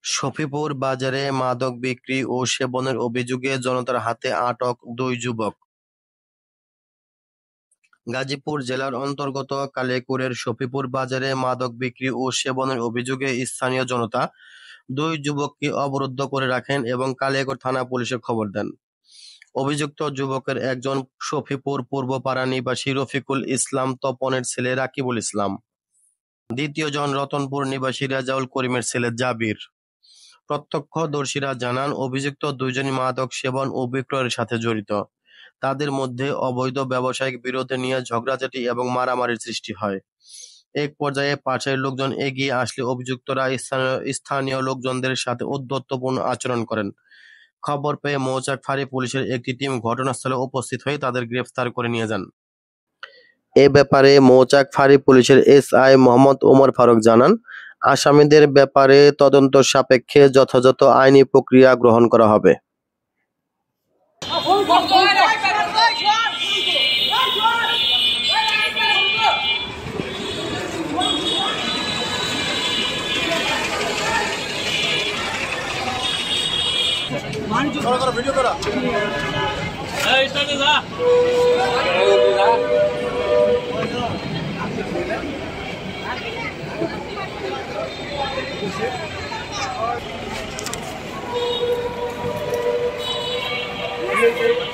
শফিপুর বাজারে মাদক বিক্রি ও সেবনের অভিযোগে জনতার হাতে আটক 2 যুবক। গাজীপুর জেলার অন্তর্গত কালিয়াকৈরের শফিপুর বাজারে মাদক বিক্রি ও সেবনের অভিযোগে স্থানীয় জনতা 2 যুবককে অবরুদ্ধ করে রাখেন এবং কালিয়াকৈর থানা পুলিশে খবর দেন। অভিযুক্ত যুবকের একজন শফিপুর পূর্বপাড়া নিবাসী রফিকুল ইসলাম তপনের ছেলে রাকিবুল ইসলাম, দ্বিতীয় জন রতনপুর নিবাসী রেজাউল করিমের ছেলে জাবির। প্রত্যক্ষদর্শীরা জানান, অভিযুক্ত 2 জনই মাদক সেবন ও বিক্রয়ের সাথে জড়িত। তাদের মধ্যে অবৈধ ব্যবসায়িক বিরোধ নিয়ে ঝগড়াঝাটি এবং মারামারির সৃষ্টি হয়। এক পর্যায়ে পাশের লোকজন এগিয়ে আসলে অভিযুক্তরা স্থানীয় লোকজনদের সাথে ঔদ্ধত্যপূর্ণ আচরণ করেন। খবর পেয়ে মৌচাক ফাঁড়ি পুলিশের একটি টিম ঘটনাস্থলে উপস্থিত হয়ে তাদের গ্রেফতার করে নিয়ে যান। এ ব্যাপারে মৌচাক ফাঁড়ি পুলিশের এসআই মোহাম্মদ ওমর ফারুক জানান, আসামিদের ব্যাপারে তদন্ত সাপেক্ষে যথাযথ আইনি প্রক্রিয়া গ্রহণ করা হবে। ভিডিও করা Thank you.